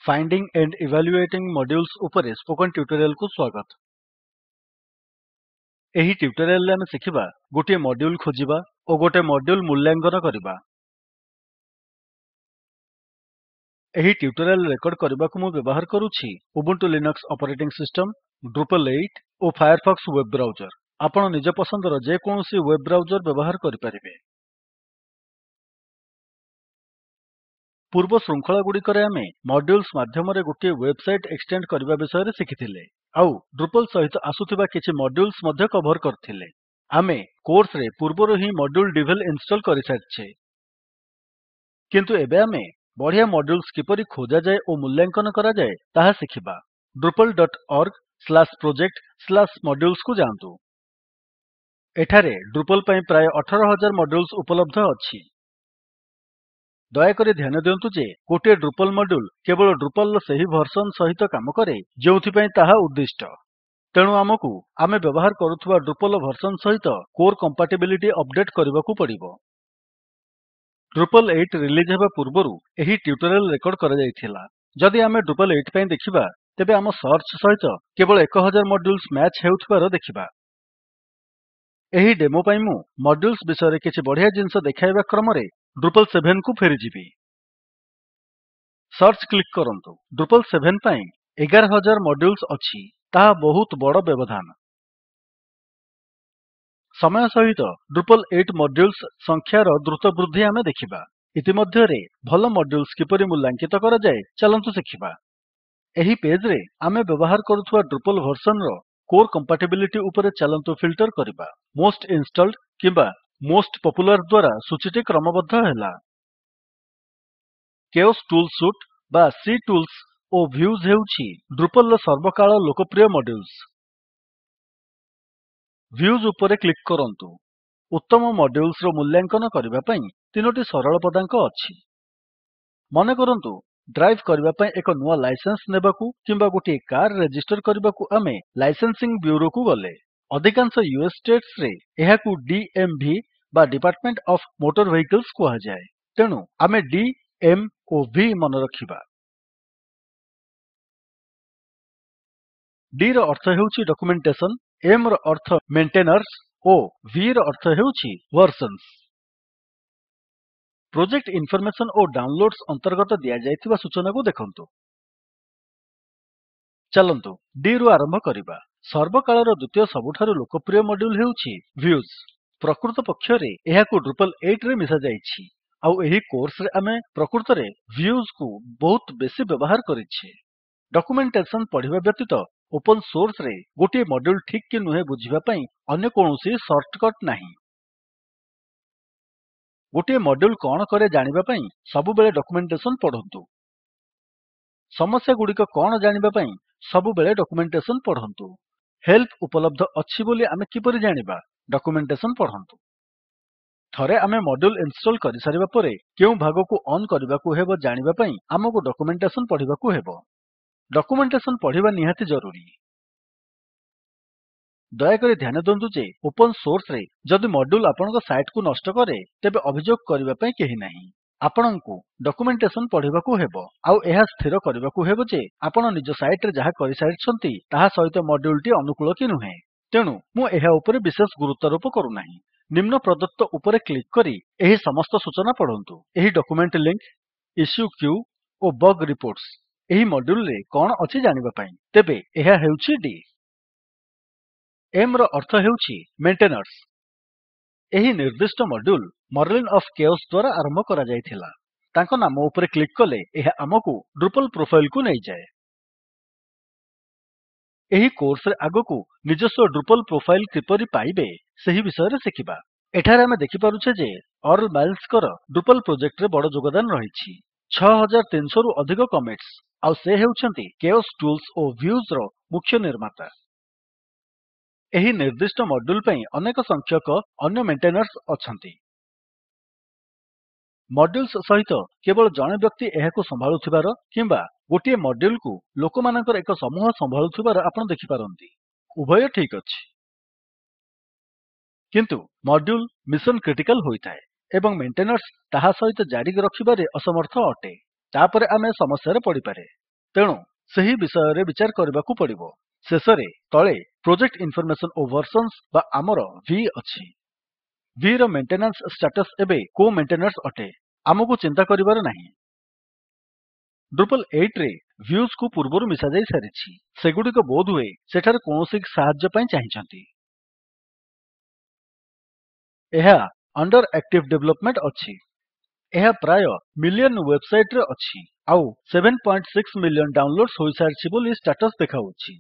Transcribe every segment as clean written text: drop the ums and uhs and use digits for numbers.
Finding and evaluating modules उपरे spoken tutorial को स्वागत। एही ट्यूटोरियल रे ଆମେ ଶିଖିବା गोटे मॉड्यूल खोजिबा ओ गोटे मॉड्यूल मूल्यांकन କରିବା। एही ट्यूटोरियल रेकॉर्ड କରିବାକୁ ମୁଁ ବ୍ୟବହାର କରୁଛି Ubuntu Linux operating system, Drupal 8 ଓ Firefox वेब ब्राउजर। ଆପଣ ନିଜ ପସନ୍ଦର ଯେ କୌଣସି ୱେବ୍ ବ୍ରାଉଜର ବ୍ୟବହାର କରିପାରିବେ। ପୂର୍ବ ଶୃଙ୍ଖଳାଗୁଡ଼ିକରେ ଆମେ ମଡ୍ୟୁଲ୍ସ ମାଧ୍ୟମରେ ଗୋଟିଏ ୱେବସାଇଟ୍ ଏକ୍ସଟେଣ୍ଡ କରିବା ବିଷୟରେ ଶିଖିଥିଲେ। ଆଉ Drupal ସହିତ ଆସୁଥିବା କିଛି ମଡ୍ୟୁଲ୍ସ ମଧ୍ୟ କଭର କରିଥିଲେ। ଆମେ କୋର୍ସରେ ପୂର୍ବରୁ ହିଁ ModuleDevel ଇନଷ୍ଟଲ୍ କରିସାରିଛେ। କିନ୍ତୁ ଏବେ ଆମେ ବଢିଆ ମଡ୍ୟୁଲ୍ସ କିପରି ଖୋଜାଯାଏ ଓ ମୂଲ୍ୟାଙ୍କନ କରାଯାଏ ତାହା ଶିଖିବା। drupal.org/project/modules କୁ ଯାଆନ୍ତୁ। ଏଠାରେ Drupal ପାଇଁ ପ୍ରାୟ 18000 ମଡ୍ୟୁଲ୍ସ ଉପଲବ୍ଧ ଅଛି। ଦୟାକରି ଧ୍ୟାନ ଦିଅନ୍ତୁ ଯେ ଗୋଟିଏ Drupal ମଡ୍ୟୁଲ୍ କେବଳ Drupalର ସେହି ଭର୍ସନ୍ ସହିତ କାମ କରେ ଯେଉଁଥିପାଇଁ ତାହା ଉଦ୍ଦିଷ୍ଟ। ତେଣୁ ଆମକୁ ଆମେ ବ୍ୟବହାର କରୁଥିବା Drupal ଭର୍ସନ୍ ସହିତ କୋର୍ କମ୍ପାଟିବିଲିଟି ଅପଡେଟ୍ କରିବାକୁ ପଡିବ। Drupal 8 ରିଲିଜ୍ ହେବା ପୂର୍ବରୁ ଏହି ଟ୍ୟୁଟୋରିଆଲ ରେକର୍ଡ କରାଯାଇଥିଲା। ଯଦି ଆମେ Drupal 8 ପାଇଁ ଦେଖିବା ତେବେ ଆମ ସର୍ଚ୍ଚ ସହିତ କେବଳ 1000 ମଡ୍ୟୁଲ୍ସ ମ୍ୟାଚ୍ ହେଉଥିବାର ଦେଖିବା। ଏହି ଡେମୋ ପାଇଁ ମୁଁ ମଡ୍ୟୁଲ୍ସ ବିଷୟରେ କିଛି ବଢିଆ ଜିନିଷ ଦେଖାଇବା କ୍ରମରେ Drupal 7 କୁ ଫେରିଯିବି। ସର୍ଚ୍ଚ କ୍ଲିକ୍ କରନ୍ତୁ। Drupal 7 ପାଇଁ 11000 ମଡ୍ୟୁଲ୍ସ ଅଛି। ତାହା ବହୁତ ବଡ଼ ବ୍ୟବଧାନ। ସମୟ ସହିତ Drupal 8 ମଡ୍ୟୁଲ୍ସ ସଂଖ୍ୟାର ଦ୍ରୁତ ବୃଦ୍ଧି ଆମେ ଦେଖିବା। ଇତିମଧ୍ୟରେ ଭଲ ମଡ୍ୟୁଲ୍ସ କିପରି ମୂଲ୍ୟାଙ୍କିତ କରାଯାଏ ଚାଲନ୍ତୁ ଶିଖିବା। ଏହି ପେଜ୍ ରେ ଆମେ ବ୍ୟବହାର କରୁଥିବା Drupal ଭର୍ସନ୍ ର କୋର୍ କମ୍ପାଟିବିଲିଟି ଉପରେ ଚାଲନ୍ତୁ ଫିଲ୍ଟର କରିବା। ମୋଷ୍ଟ ଇନଷ୍ଟଲ୍ଡ କିମ୍ବା ମୋଷ୍ଟ ପପୁଲାର ଦ୍ୱାରା ସୂଚୀଟି କ୍ରମବଦ୍ଧ ହେଲା। କେଓସ୍ ଟୁଲ୍ ସୁଟ୍ ବା ସିଟୁଲ୍ସ ଓ ଭ୍ୟୁଜ୍ ହେଉଛି Drupalର ସର୍ବକାଳ ଲୋକପ୍ରିୟ ମଡ୍ୟୁଲ୍ସ। ଭ୍ୟୁଜ୍ ଉପରେ କ୍ଲିକ୍ କରନ୍ତୁ। ଉତ୍ତମ ମଡ୍ୟୁଲ୍ସର ମୂଲ୍ୟାଙ୍କନ କରିବା ପାଇଁ ତିନୋଟି ସରଳ ପଦାଙ୍କ ଅଛି। ମନେକରନ୍ତୁ ଡ୍ରାଇଭ୍ କରିବା ପାଇଁ ଏକ ନୂଆ ଲାଇସେନ୍ସ ନେବାକୁ କିମ୍ବା ଗୋଟିଏ କାର୍ ରେଜିଷ୍ଟର କରିବାକୁ ଆମେ ଲାଇସେନ୍ସିଂ ବ୍ୟୁରୋକୁ ଗଲେ। ଅଧିକାଂଶ ୟୁଏସ୍ ଷ୍ଟେଟ୍ସରେ ଏହାକୁ DMV ବା ଡିପାର୍ଟମେଣ୍ଟ ଅଫ୍ ମୋଟର ଭେହିକଲ୍ସ କୁହାଯାଏ। ତେଣୁ ଆମେ D, M ଓ V ମନେରଖିବା। D ର ଅର୍ଥ ହେଉଛି ଡକ୍ୟୁମେଣ୍ଟେସନ, M ର ଅର୍ଥ ମେଣ୍ଟେନର୍ସ ଓ V ର ଅର୍ଥ ହେଉଛି ଭର୍ସନ୍ସ। ପ୍ରୋଜେକ୍ଟ ଇନଫରମେସନ ଓ ଡାଉନଲୋଡ୍ସ ଅନ୍ତର୍ଗତ ଦିଆଯାଇଥିବା ସୂଚନାକୁ ଦେଖନ୍ତୁ। ଚାଲନ୍ତୁ D ରୁ ଆରମ୍ଭ କରିବା। ସର୍ବକାଳର ଦ୍ୱିତୀୟ ସବୁଠାରୁ ଲୋକପ୍ରିୟ ମଡ୍ୟୁଲ୍ ହେଉଛି ଭ୍ୟୁଜ୍। ପ୍ରକୃତ ପକ୍ଷରେ ଏହାକୁ Drupal 8 ରେ ମିଶାଯାଇଛି। ଆଉ ଏହି କୋର୍ସରେ ଆମେ ପ୍ରକୃତରେ ଭ୍ୟୁଜ୍ କୁ ବହୁତ ବେଶୀ ବ୍ୟବହାର କରିଛେ। ଡକ୍ୟୁମେଣ୍ଟେସନ ପଢିବା ବ୍ୟତୀତ ଓପନ୍ ସୋର୍ସ ରେ ଗୋଟିଏ ମଡ୍ୟୁଲ୍ ଠିକ୍ କି ନୁହେଁ ବୁଝିବା ପାଇଁ ଅନ୍ୟ କୌଣସି ସର୍ଟକଟ୍ ନାହିଁ। ଗୋଟିଏ ମଡ୍ୟୁଲ୍ କଣ କରେ ଜାଣିବା ପାଇଁ ସବୁବେଳେ ଡକ୍ୟୁମେଣ୍ଟେସନ ପଢନ୍ତୁ। ସମସ୍ୟାଗୁଡ଼ିକ କଣ ଜାଣିବା ପାଇଁ ସବୁବେଳେ ଡକ୍ୟୁମେଣ୍ଟେସନ ପଢନ୍ତୁ। ହେଲ୍ପ ଉପଲବ୍ଧ ଅଛି ବୋଲି ଆମେ କିପରି ଜାଣିବା? ଡକ୍ୟୁମେଣ୍ଟେସନ ପଢନ୍ତୁ। ଥରେ ଆମେ ମଡ୍ୟୁଲ୍ ଇନଷ୍ଟଲ୍ କରିସାରିବା ପରେ କେଉଁ ଭାଗକୁ ଅନ୍ କରିବାକୁ ହେବ ଜାଣିବା ପାଇଁ ଆମକୁ ଡକ୍ୟୁମେଣ୍ଟେସନ ପଢିବାକୁ ହେବ। ଡକ୍ୟୁମେଣ୍ଟେସନ ପଢିବା ନିହାତି ଜରୁରୀ। ଦୟାକରି ଧ୍ୟାନ ଦିଅନ୍ତୁ ଯେ ଓପନ୍ ସୋର୍ସ ରେ ଯଦି ମଡ୍ୟୁଲ୍ ଆପଣଙ୍କ ସାଇଟ୍ କୁ ନଷ୍ଟ କରେ ତେବେ ଅଭିଯୋଗ କରିବା ପାଇଁ କେହି ନାହିଁ। ଆପଣଙ୍କୁ ଡକ୍ୟୁମେଣ୍ଟେସନ ପଢିବାକୁ ହେବ ଆଉ ଏହା ସ୍ଥିର କରିବାକୁ ହେବ ଯେ ଆପଣ ନିଜ ସାଇଟ୍ ରେ ଯାହା କରିସାରିଛନ୍ତି ତାହା ସହିତ ମଡ୍ୟୁଲ୍ ଟି ଅନୁକୂଳ କି ନୁହେଁ। ତେଣୁ ମୁଁ ଏହା ଉପରେ ବିଶେଷ ଗୁରୁତ୍ୱାରୋପ କରୁନାହିଁ। ନିମ୍ନ ପ୍ରଦତ୍ତ ଉପରେ କ୍ଲିକ୍ କରି ଏହି ସମସ୍ତ ସୂଚନା ପଢନ୍ତୁ। ଏହି ଡକ୍ୟୁମେଣ୍ଟ ଲିଙ୍କ୍, ଇଶ୍ୟୁ କ୍ୟୁ ଓ ବଗ୍ ରିପୋର୍ଟସ୍ ଏହି ମଡ୍ୟୁଲ୍ ରେ କଣ ଅଛି ଜାଣିବା ପାଇଁ। ତେବେ ଏହା ହେଉଛି D। M ର ଅର୍ଥ ହେଉଛି ମେଣ୍ଟେନର୍ସ। ଏହି ନିର୍ଦ୍ଦିଷ୍ଟ ମଡ୍ୟୁଲ୍ ମର୍ଲିନ୍ ଅଫ୍ କେଓସ୍ ଦ୍ୱାରା ଆରମ୍ଭ କରାଯାଇଥିଲା। ତାଙ୍କ ନାମ ଉପରେ କ୍ଲିକ୍ କଲେ ଏହା ଆମକୁ Drupal ପ୍ରୋଫାଇଲ୍ କୁ ନେଇଯାଏ। ଏହି କୋର୍ସରେ ଆଗକୁ ନିଜସ୍ୱ Drupal ପ୍ରୋଫାଇଲ୍ କିପରି ପାଇବେ ସେହି ବିଷୟରେ ଶିଖିବା। ଏଠାରେ ଆମେ ଦେଖିପାରୁଛେ ଯେ ଅର୍ଲ ମାଇଲ୍ସଙ୍କର Drupal ପ୍ରୋଜେକ୍ଟରେ ବଡ଼ ଯୋଗଦାନ ରହିଛି। 6300ରୁ ଅଧିକ କମିଟ୍ସ ଆଉ ସେ ହେଉଛନ୍ତି କେଓସ୍ ଟୁଲ୍ସ ଓ ଭ୍ୟୁଜ୍ ର ମୁଖ୍ୟ ନିର୍ମାତା। ଏହି ନିର୍ଦ୍ଦିଷ୍ଟ ମଡ୍ୟୁଲ୍ ପାଇଁ ଅନେକ ସଂଖ୍ୟକ ଅନ୍ୟ ମେଣ୍ଟେନର୍ସ ଅଛନ୍ତି। ମଡ୍ୟୁଲ୍ସ ସହିତ କେବଳ ଜଣେ ବ୍ୟକ୍ତି ଏହାକୁ ସମ୍ଭାଳୁଥିବାର କିମ୍ବା ଗୋଟିଏ ମଡ୍ୟୁଲ୍ କୁ ଲୋକମାନଙ୍କର ଏକ ସମୂହ ସମ୍ଭାଳୁଥିବାର ଆପଣ ଦେଖିପାରନ୍ତି। ଉଭୟ ଠିକ୍ ଅଛି। କିନ୍ତୁ ମଡ୍ୟୁଲ୍ ମିଶନ୍ କ୍ରିଟିକାଲ୍ ହୋଇଥାଏ ଏବଂ ମେଣ୍ଟେନର୍ସ ତାହା ସହିତ ଜାରି ରଖିବାରେ ଅସମର୍ଥ ଅଟେ। ତାପରେ ଆମେ ସମସ୍ୟାରେ ପଡିପାରେ। ତେଣୁ ସେହି ବିଷୟରେ ବିଚାର କରିବାକୁ ପଡ଼ିବ। ଶେଷରେ ତଳେ ପ୍ରୋଜେକ୍ଟ ଇନଫରମେସନ ଓ ଭର୍ସନ୍ସ ବା ଆମର V ଅଛି। V ର ମେଣ୍ଟେନାନ୍ସ ଷ୍ଟାଟସ୍ ଏବେ କୋ ମେଣ୍ଟେନର୍ସ ଅଟେ। ଆମକୁ ଚିନ୍ତା କରିବାର ନାହିଁ। ଡ୍ରୁପଲ୍ 8 ରେ ଭ୍ୟୁଜ୍ କୁ ପୂର୍ବରୁ ମିଶାଯାଇ ସାରିଛି। ସେଗୁଡ଼ିକ ବୋଧହୁଏ ସେଠାରେ କୌଣସି ସାହାଯ୍ୟ ପାଇଁ ଚାହିଁଛନ୍ତି। ଏହା ଅଣ୍ଡର ଆକ୍ଟିଭ୍ ଡେଭଲପମେଣ୍ଟ ଅଛି। ଏହା ପ୍ରାୟ ମିଲିୟନ ୱେବସାଇଟ୍ ରେ ଅଛି ଆଉ 7.6 ମିଲିୟନ ଡାଉନଲୋଡ୍ସ ହୋଇସାରିଛି ବୋଲି ଷ୍ଟାଟସ୍ ଦେଖାଉଛି।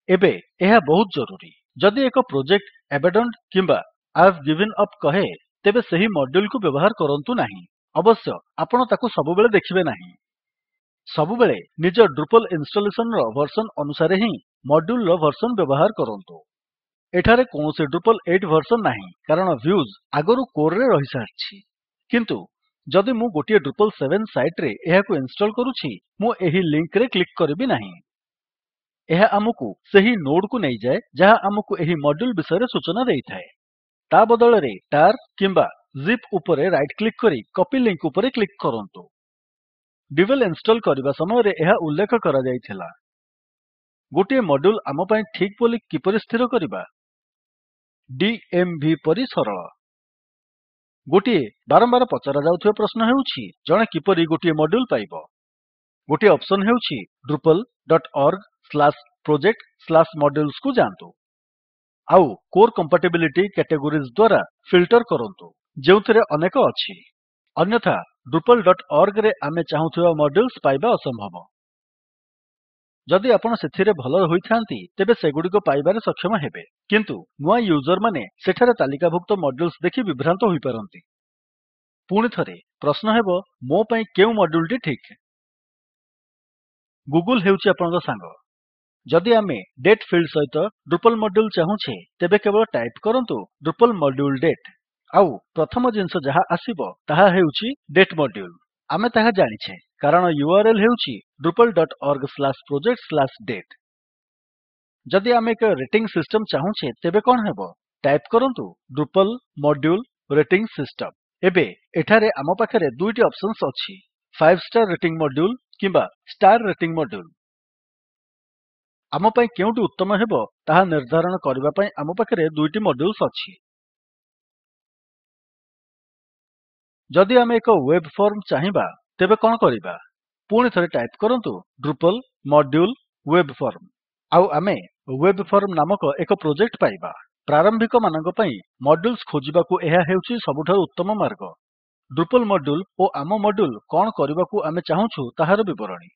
ଏବେ ଏହା ବହୁତ ଜରୁରୀ। ଯଦି ଏକ ପ୍ରୋଜେକ୍ଟ ଆବାଣ୍ଡନ୍ଡ କିମ୍ବା I have given up କହେ ତେବେ ସେହି ମଡ୍ୟୁଲ୍ କୁ ବ୍ୟବହାର କରନ୍ତୁ ନାହିଁ। ଅବଶ୍ୟ ଆପଣ ତାକୁ ସବୁବେଳେ ଦେଖିବେ ନାହିଁ। ସବୁବେଳେ ନିଜ ଡ୍ରୁପଲ୍ ଇନଷ୍ଟଲେସନ୍ ର ଭର୍ସନ୍ ଅନୁସାରେ ହିଁ ମଡ୍ୟୁଲ୍ ର ଭର୍ସନ୍ ବ୍ୟବହାର କରନ୍ତୁ। ଏଠାରେ କୌଣସି ଡ୍ରୁପଲ୍ 8 ଭର୍ସନ୍ ନାହିଁ କାରଣ ଭ୍ୟୁଜ୍ ଆଗରୁ କୋର୍ ରେ ରହିସାରିଛି। କିନ୍ତୁ ଯଦି ମୁଁ ଗୋଟିଏ ଡ୍ରୁପଲ୍ 7 ସାଇଟ୍ ରେ ଏହାକୁ ଇନଷ୍ଟଲ୍ କରୁଛି ମୁଁ ଏହି ଲିଙ୍କ୍ ରେ କ୍ଲିକ୍ କରିବି ନାହିଁ। ଏହା ଆମକୁ ସେହି ନୋଡ୍ କୁ ନେଇଯାଏ ଯାହା ଆମକୁ ଏହି ମଡ୍ୟୁଲ୍ ବିଷୟରେ ସୂଚନା ଦେଇଥାଏ। ତା ବଦଳରେ ଟାର୍ କିମ୍ବା ଜିପ୍ ଉପରେ ରାଇଟ୍ କ୍ଲିକ୍ କରି କପି ଲିଙ୍କ୍ ଉପରେ କ୍ଲିକ୍ କରନ୍ତୁ। ଡିୱେଲ୍ ଇନଷ୍ଟଲ୍ କରିବା ସମୟରେ ଏହା ଉଲ୍ଲେଖ କରାଯାଇଥିଲା। ଗୋଟିଏ ମଡ୍ୟୁଲ୍ ଆମ ପାଇଁ ଠିକ୍ ବୋଲି କିପରି ସ୍ଥିର କରିବା? ଡିଏମଭି ପରି ସରଳ। ଗୋଟିଏ ବାରମ୍ବାର ପଚରାଯାଉଥିବା ପ୍ରଶ୍ନ ହେଉଛି ଜଣେ କିପରି ଗୋଟିଏ ମଡ୍ୟୁଲ୍ ପାଇବ? ଗୋଟିଏ ଅପ୍ସନ୍ ହେଉଛି drupal.org/project/modules କୁ ଯାଆନ୍ତୁ। ଆଉ କୋର୍ କମ୍ପାଟିବିଲିଟି କ୍ୟାଟେଗୋରିଜ୍ ଦ୍ୱାରା ଫିଲ୍ଟର୍ କରନ୍ତୁ ଯେଉଁଥିରେ ଅନେକ ଅଛି। ଅନ୍ୟଥା drupal.org ରେ ଆମେ ଚାହୁଁଥିବା ମଡ୍ୟୁଲ୍ସ ପାଇବା ଅସମ୍ଭବ। ଯଦି ଆପଣ ସେଥିରେ ଭଲ ହୋଇଥାନ୍ତି ତେବେ ସେଗୁଡ଼ିକ ପାଇବାରେ ସକ୍ଷମ ହେବେ। କିନ୍ତୁ ନୂଆ ୟୁଜର୍ ମାନେ ସେଠାରେ ତାଲିକାଭୁକ୍ତ ମଡ୍ୟୁଲ୍ସ ଦେଖି ବିଭ୍ରାନ୍ତ ହୋଇପାରନ୍ତି। ପୁଣିଥରେ ପ୍ରଶ୍ନ ହେବ ମୋ ପାଇଁ କେଉଁ ମଡ୍ୟୁଲ୍ ଟି ଠିକ୍? ଗୁଗଲ୍ ହେଉଛି ଆପଣଙ୍କ ସାଙ୍ଗ। ଯଦି ଆମେ ଡେଟ୍ ଫିଲ୍ଡ ସହିତ ଡ୍ରୁପଲ୍ ମଡ୍ୟୁଲ୍ ଚାହୁଁଛେ ତେବେ କେବଳ ଟାଇପ୍ କରନ୍ତୁ ଡ୍ରୁପଲ୍ ମଡ୍ୟୁଲ୍ ଡେଟ୍। ଆଉ ପ୍ରଥମ ଜିନିଷ ଯାହା ଆସିବ ତାହା ହେଉଛି ଡେଟ୍ ମଡ୍ୟୁଲ୍। ଆମେ ତାହା ଜାଣିଛେ କାରଣ ୟୁଆରଏଲ୍ ହେଉଛି drupal.org/project/date। ଯଦି ଆମେ ଏକ ରେଟିଙ୍ଗ୍ ସିଷ୍ଟମ୍ ଚାହୁଁଛେ ତେବେ କଣ ହେବ? ଟାଇପ୍ କରନ୍ତୁ ଡ୍ରୁପଲ୍ ମଡ୍ୟୁଲ୍ ରେଟିଙ୍ଗ୍ ସିଷ୍ଟମ୍। ଏବେ ଏଠାରେ ଆମ ପାଖରେ ଦୁଇଟି ଅପ୍ସନ୍ସ ଅଛି 5 ଷ୍ଟାର ରେଟିଂ ମଡ୍ୟୁଲ୍ କିମ୍ବା ଷ୍ଟାର ରେଟିଂ ମଡ୍ୟୁଲ୍। ଆମ ପାଇଁ କେଉଁଟି ଉତ୍ତମ ହେବ ତାହା ନିର୍ଦ୍ଧାରଣ କରିବା ପାଇଁ ଆମ ପାଖରେ ଦୁଇଟି ମଡ୍ୟୁଲ୍ସ ଅଛି। ଯଦି ଆମେ ଏକ ୱେବ୍ ଫର୍ମ ଚାହିଁବା ତେବେ କଣ କରିବା? ପୁଣିଥରେ ଟାଇପ୍ କରନ୍ତୁ ଡ୍ରୁପଲ୍ ମଡ୍ୟୁଲ୍ ୱେବ୍ ଫର୍ମ। ଆଉ ଆମେ ୱେବ୍ ଫର୍ମ ନାମକ ଏକ ପ୍ରୋଜେକ୍ଟ ପାଇବା। ପ୍ରାରମ୍ଭିକ ମାନଙ୍କ ପାଇଁ ମଡ୍ୟୁଲ୍ସ ଖୋଜିବାକୁ ଏହା ହେଉଛି ସବୁଠାରୁ ଉତ୍ତମ ମାର୍ଗ। ଡ୍ରୁପଲ୍ ମଡ୍ୟୁଲ୍ ଓ ଆମ ମଡ୍ୟୁଲ୍ କଣ କରିବାକୁ ଆମେ ଚାହୁଁଛୁ ତାହାର ବିବରଣୀ।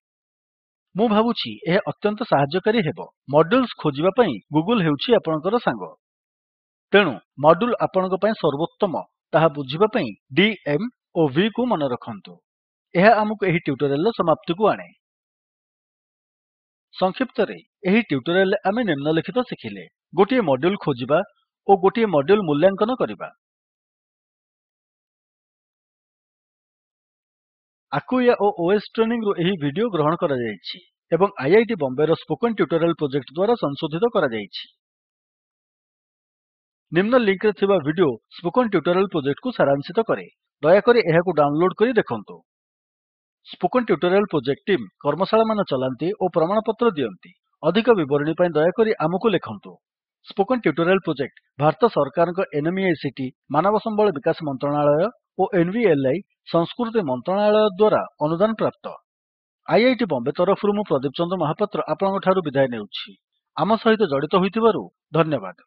ମୁଁ ଭାବୁଛି ଏହା ଅତ୍ୟନ୍ତ ସାହାଯ୍ୟକାରୀ ହେବ। ମଡ୍ୟୁଲ୍ସ ଖୋଜିବା ପାଇଁ ଗୁଗଲ୍ ହେଉଛି ଆପଣଙ୍କର ସାଙ୍ଗ। ତେଣୁ ମଡ୍ୟୁଲ୍ ଆପଣଙ୍କ ପାଇଁ ସର୍ବୋତ୍ତମ ତାହା ବୁଝିବା ପାଇଁ ଡି ଏମ୍ ଓ ଭି କୁ ମନେ ରଖନ୍ତୁ। ଏହା ଆମକୁ ଏହି ଟ୍ୟୁଟୋରିଆଲ୍ ର ସମାପ୍ତିକୁ ଆଣେ। ସଂକ୍ଷିପ୍ତରେ ଏହି ଟ୍ୟୁଟୋରିଆଲ୍ ରେ ଆମେ ନିମ୍ନଲିଖିତ ଶିଖିଲେ। ଗୋଟିଏ ମଡ୍ୟୁଲ୍ ଖୋଜିବା ଓ ଗୋଟିଏ ମଡ୍ୟୁଲ୍ ମୂଲ୍ୟାଙ୍କନ କରିବା। ଆକୁୟା ଓ ଓଏସ୍ ଟ୍ରେନିଂ ରୁ ଏହି ଭିଡିଓ ଗ୍ରହଣ କରାଯାଇଛି ଏବଂ ଆଇଆଇଟି ବମ୍ବେର ସ୍ପୋକେନ୍ ଟ୍ୟୁଟୋରିଆଲ୍ ପ୍ରୋଜେକ୍ଟ ଦ୍ୱାରା ସଂଶୋଧିତ କରାଯାଇଛି। ନିମ୍ନ ଲିଙ୍କ୍ ରେ ଥିବା ଭିଡିଓ ସ୍ପୋକେନ୍ ଟ୍ୟୁଟୋରିଆଲ୍ ପ୍ରୋଜେକ୍ଟକୁ ସାରାଂଶିତ କରେ। ଦୟାକରି ଏହାକୁ ଡାଉନଲୋଡ୍ କରି ଦେଖନ୍ତୁ। ସ୍ପୋକେନ୍ ଟ୍ୟୁଟୋରିଆଲ୍ ପ୍ରୋଜେକ୍ଟ ଟିମ୍ କର୍ମଶାଳାମାନ ଚଲାନ୍ତି ଓ ପ୍ରମାଣପତ୍ର ଦିଅନ୍ତି। ଅଧିକ ବିବରଣୀ ପାଇଁ ଦୟାକରି ଆମକୁ ଲେଖନ୍ତୁ। ସ୍ପୋକେନ୍ ଟ୍ୟୁଟୋରିଆଲ୍ ପ୍ରୋଜେକ୍ଟ ଭାରତ ସରକାରଙ୍କ NMEICT ମାନବ ସମ୍ବଳ ବିକାଶ ମନ୍ତ୍ରଣାଳୟ ଓ NVLI ସଂସ୍କୃତି ମନ୍ତ୍ରଣାଳୟ ଦ୍ୱାରା ଅନୁଦାନ ପ୍ରାପ୍ତ। ଆଇଆଇଟି ବମ୍ବେ ତରଫରୁ ମୁଁ ପ୍ରଦୀପ ଚନ୍ଦ୍ର ମହାପାତ୍ର ଆପଣଙ୍କଠାରୁ ବିଦାୟ ନେଉଛି। ଆମ ସହିତ ଜଡ଼ିତ ହୋଇଥିବାରୁ ଧନ୍ୟବାଦ।